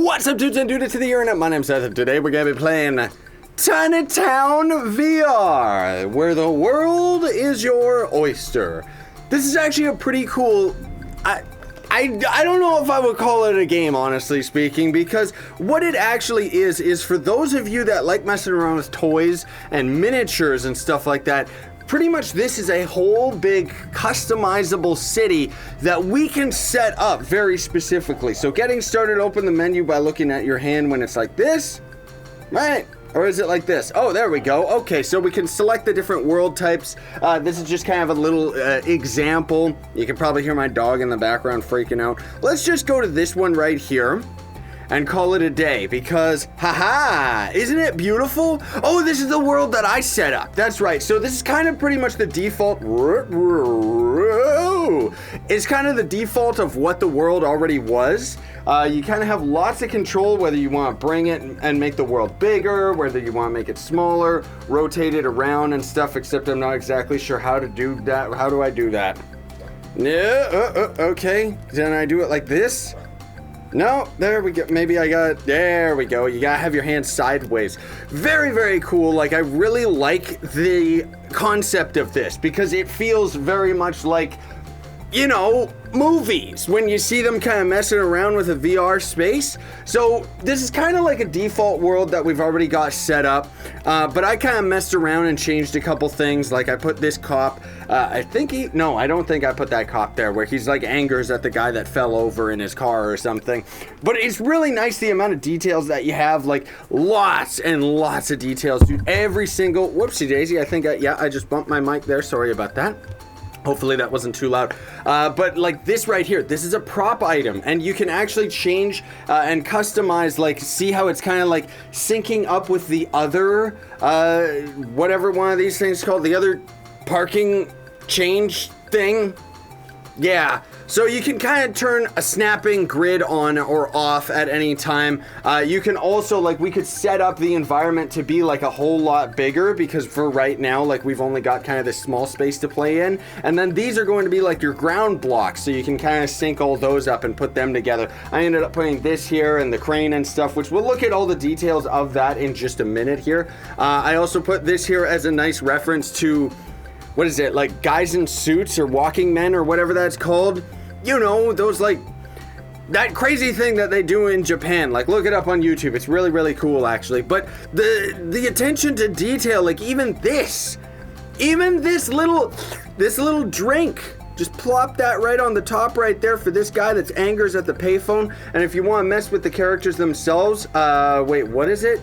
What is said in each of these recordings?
What's up, dudes and dudes to the internet? My name's Seth, and today we're gonna be playing Tiny Town VR, where the world is your oyster. This is actually a pretty cool... I don't know if I would call it a game, honestly speaking, because what it actually is for those of you that like messing around with toys and miniatures and stuff like that, pretty much this is a whole big customizable city that we can set up very specifically. So getting started, open the menu by looking at your hand when it's like this, right? Or is it like this? Oh, there we go. Okay, so we can select the different world types. This is just kind of a little example. You can probably hear my dog in the background freaking out. Let's just go to this one right here and call it a day because, haha, isn't it beautiful? Oh, this is the world that I set up. That's right. So this is kind of pretty much the default. It's kind of the default of what the world already was. You kind of have lots of control whether you want to bring it and make the world bigger, whether you want to make it smaller, rotate it around and stuff, except I'm not exactly sure how to do that. How do I do that? No, okay. Then I do it like this. No, there we go. Maybe I got it. There we go. You gotta have your hands sideways. Very, very cool. Like, I really like the concept of this because it feels very much like, you know, movies when you see them kind of messing around with a VR space. So this is kind of like a default world that we've already got set up, but I kind of messed around and changed a couple things. Like I put this cop, I don't think I put that cop there where he's like angers at the guy that fell over in his car or something. But it's really nice the amount of details that you have, like lots and lots of details, dude. Every single, whoopsie daisy, I think I just bumped my mic there, sorry about that. Hopefully that wasn't too loud. But like this right here, this is a prop item and you can actually change and customize, like see how it's kind of like syncing up with the other, whatever one of these things called, the other parking change thing. Yeah, so you can kind of turn a snapping grid on or off at any time. You can also, like, we could set up the environment to be like a whole lot bigger because for right now, like we've only got kind of this small space to play in. And then these are going to be like your ground blocks. So you can kind of sync all those up and put them together. I ended up putting this here and the crane and stuff, which we'll look at all the details of that in just a minute here. I also put this here as a nice reference to, what is it, like guys in suits or walking men or whatever that's called. You know, those like, that crazy thing that they do in Japan. Like look it up on YouTube. It's really, really cool actually. But the attention to detail, like even this little drink, just plop that right on the top right there for this guy that's angers at the payphone. And if you want to mess with the characters themselves, wait, what is it?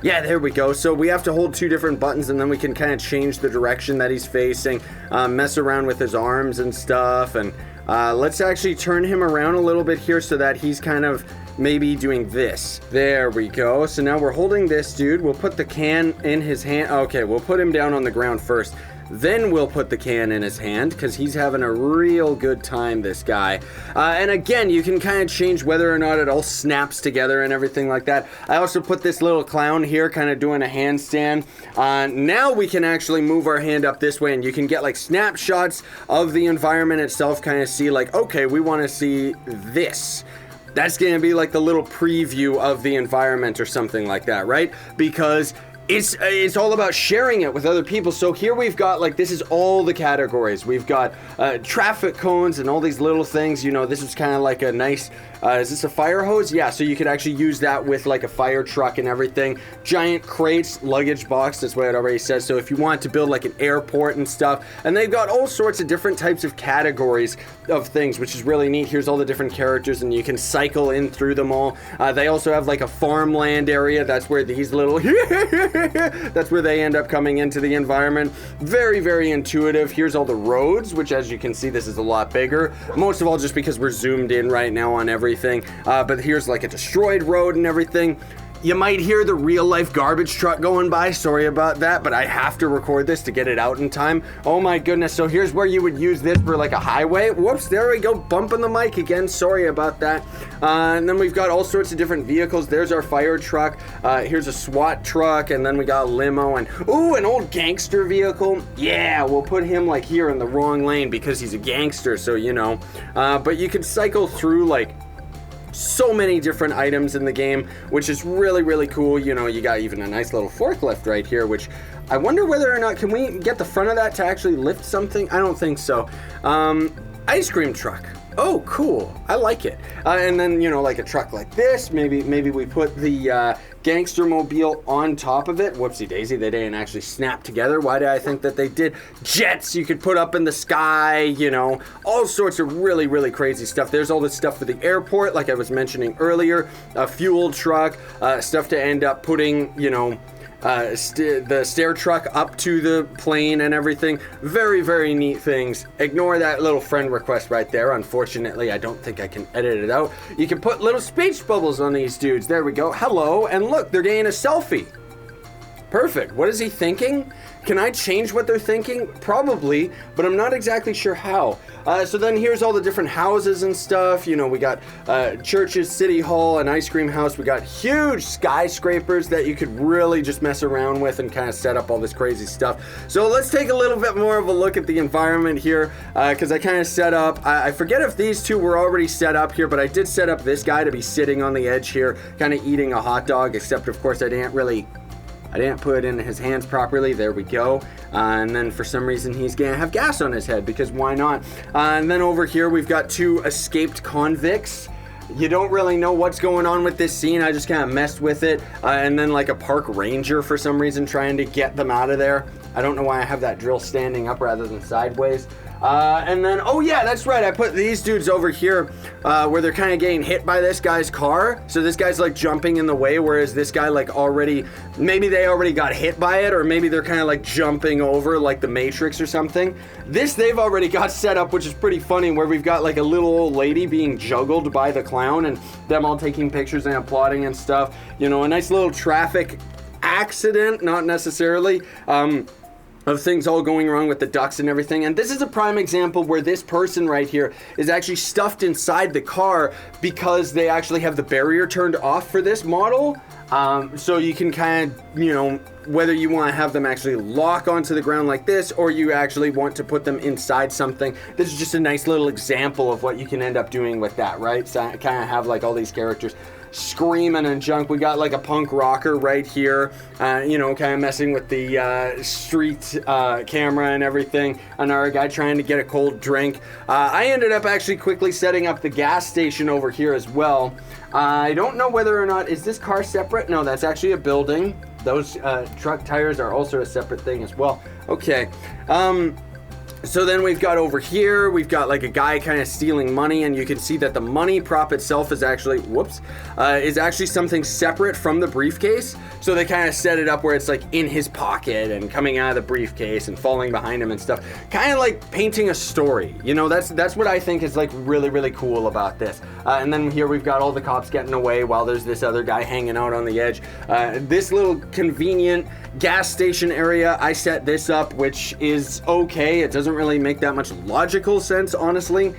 Yeah, there we go. So we have to hold two different buttons and then we can kind of change the direction that he's facing, mess around with his arms and stuff. And let's actually turn him around a little bit here so that he's kind of maybe doing this. There we go. So now we're holding this dude. We'll put the can in his hand. Okay, we'll put him down on the ground first. Then we'll put the can in his hand because he's having a real good time, this guy. And again, you can kind of change whether or not it all snaps together and everything like that. I also put this little clown here kind of doing a handstand. Now we can actually move our hand up this way and you can get like snapshots of the environment itself, kind of see like, okay, we want to see this. That's going to be like the little preview of the environment or something like that, right? Because it's all about sharing it with other people. So here we've got, like, this is all the categories. We've got traffic cones and all these little things. You know, this is kind of like a nice, is this a fire hose? Yeah, so you could actually use that with like a fire truck and everything. Giant crates, luggage box, that's what it already says. So if you want to build like an airport and stuff, and they've got all sorts of different types of categories of things, which is really neat. Here's all the different characters and you can cycle in through them all. They also have like a farmland area. That's where these little that's where they end up coming into the environment. Very, very intuitive. Here's all the roads, which as you can see, this is a lot bigger. Most of all, just because we're zoomed in right now on everything. But here's like a destroyed road and everything. You might hear the real life garbage truck going by. Sorry about that, but I have to record this to get it out in time. Oh my goodness. So here's where you would use this for like a highway. Whoops, there we go. Bumping the mic again. Sorry about that. And then we've got all sorts of different vehicles. There's our fire truck. Here's a SWAT truck. And then we got a limo and, ooh, an old gangster vehicle. Yeah, we'll put him like here in the wrong lane because he's a gangster. So, you know, but you could cycle through like so many different items in the game, which is really, really cool. You know, you got even a nice little forklift right here, which I wonder whether or not, can we get the front of that to actually lift something? I don't think so. Ice cream truck. Oh, cool. I like it. And then, you know, like a truck like this, maybe we put the gangster mobile on top of it. Whoopsie daisy, they didn't actually snap together. Why did I think that they did? Jets you could put up in the sky, you know, all sorts of really, really crazy stuff. There's all this stuff for the airport, like I was mentioning earlier, a fuel truck, stuff to end up putting, you know, the stair truck up to the plane and everything. Very, very neat things. Ignore that little friend request right there. Unfortunately, I don't think I can edit it out. You can put little speech bubbles on these dudes. There we go. Hello, and look, they're getting a selfie. Perfect. What is he thinking? Can I change what they're thinking? Probably, but I'm not exactly sure how. So then here's all the different houses and stuff. You know, we got churches, city hall, an ice cream house. We got huge skyscrapers that you could really just mess around with and kind of set up all this crazy stuff. So let's take a little bit more of a look at the environment here, because I kind of set up, I forget if these two were already set up here, but I did set up this guy to be sitting on the edge here, kind of eating a hot dog, except of course I didn't put it in his hands properly. There we go. And then for some reason he's gonna have gas on his head, because why not? And then over here we've got two escaped convicts. You don't really know what's going on with this scene. I just kind of messed with it. And then like a park ranger for some reason trying to get them out of there. I don't know why I have that drill standing up rather than sideways. And then, oh yeah, that's right, I put these dudes over here where they're kind of getting hit by this guy's car. So this guy's like jumping in the way, whereas this guy like maybe they already got hit by it, or maybe they're kind of like jumping over like the Matrix or something. This they've already got set up, which is pretty funny, where we've got like a little old lady being juggled by the clown and them all taking pictures and applauding and stuff. You know, a nice little traffic accident, not necessarily. Of things all going wrong with the ducks and everything. And this is a prime example where this person right here is actually stuffed inside the car because they actually have the barrier turned off for this model. So you can kind of, you know, whether you want to have them actually lock onto the ground like this, or you actually want to put them inside something. This is just a nice little example of what you can end up doing with that, right? So I kind of have like all these characters screaming and junk. We got like a punk rocker right here, you know, kind of messing with the street camera and everything. Another guy trying to get a cold drink. I ended up actually quickly setting up the gas station over here as well. I don't know whether or not, is this car separate? No, that's actually a building. Those truck tires are also a separate thing as well. Okay. So then we've got over here, we've got like a guy kind of stealing money, and you can see that the money prop itself is actually, is actually something separate from the briefcase. So they kind of set it up where it's like in his pocket and coming out of the briefcase and falling behind him and stuff. Kind of like painting a story. You know, that's what I think is like really, really cool about this. And then here we've got all the cops getting away while there's this other guy hanging out on the edge. This little convenient gas station area, I set this up, which is okay. It doesn't really make that much logical sense, honestly,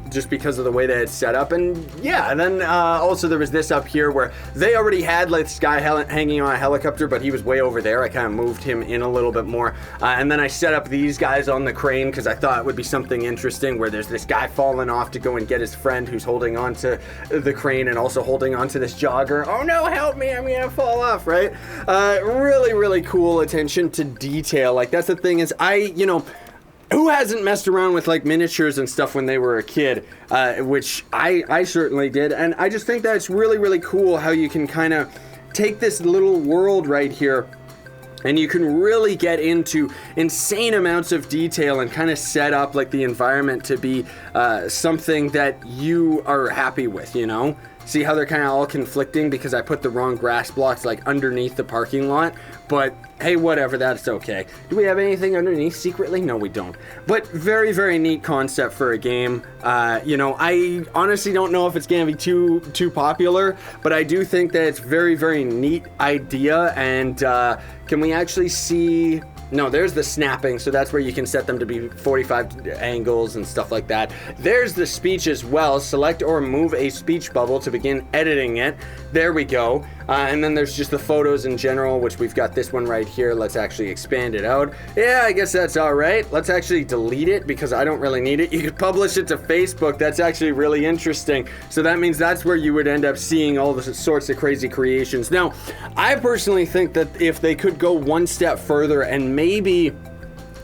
just because of the way that it's set up. And yeah, and then also there was this up here where they already had like this guy hanging on a helicopter, but he was way over there. I kind of moved him in a little bit more, and then I set up these guys on the crane because I thought it would be something interesting where there's this guy falling off to go and get his friend who's holding on to the crane and also holding on to this jogger. Oh no, help me, I'm gonna fall off, right? Really, really cool attention to detail. Like, that's the thing is, who hasn't messed around with like miniatures and stuff when they were a kid, which I certainly did. And I just think that it's really, really cool how you can kind of take this little world right here and you can really get into insane amounts of detail and kind of set up like the environment to be something that you are happy with, you know? See how they're kind of all conflicting because I put the wrong grass blocks like underneath the parking lot, but hey, whatever, that's okay. Do we have anything underneath secretly? No, we don't. But very, very neat concept for a game. I honestly don't know if it's gonna be too popular, but I do think that it's very, very neat idea. And can we actually see? No, there's the snapping, so that's where you can set them to be 45 angles and stuff like that. There's the speech as well. Select or move a speech bubble to begin editing it. There we go. And then there's just the photos in general, which we've got this one right here. Let's actually expand it out. Yeah, I guess that's all right. Let's actually delete it because I don't really need it. You could publish it to Facebook. That's actually really interesting. So that means that's where you would end up seeing all the sorts of crazy creations. Now, I personally think that if they could go one step further and maybe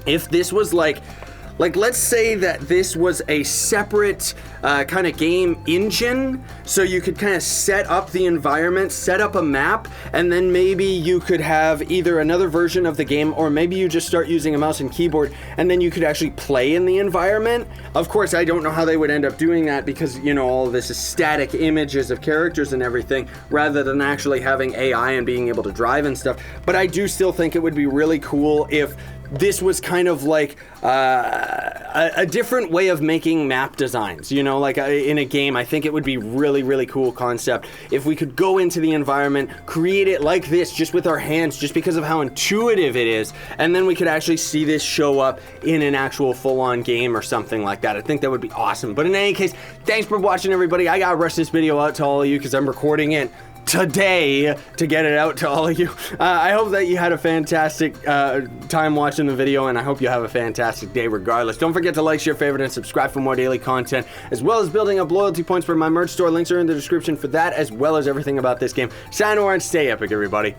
if this was like let's say that this was a separate kind of game engine, so you could kind of set up the environment, set up a map, and then maybe you could have either another version of the game, or maybe you just start using a mouse and keyboard, and then you could actually play in the environment. Of course, I don't know how they would end up doing that because, you know, all of this is static images of characters and everything, rather than actually having AI and being able to drive and stuff. But I do still think it would be really cool if this was kind of like a different way of making map designs, you know, like in a game. I think it would be really cool concept if we could go into the environment, create it like this just with our hands, just because of how intuitive it is, and then we could actually see this show up in an actual full-on game or something like that. I think that would be awesome. But in any case, thanks for watching, everybody. I gotta rush this video out to all of you because I'm recording it today to get it out to all of you. I hope that you had a fantastic time watching the video, and I hope you have a fantastic day regardless. Don't forget to like, share, favorite, and subscribe for more daily content, as well as building up loyalty points for my merch store. Links are in the description for that, as well as everything about this game. Sayonara and stay epic, everybody.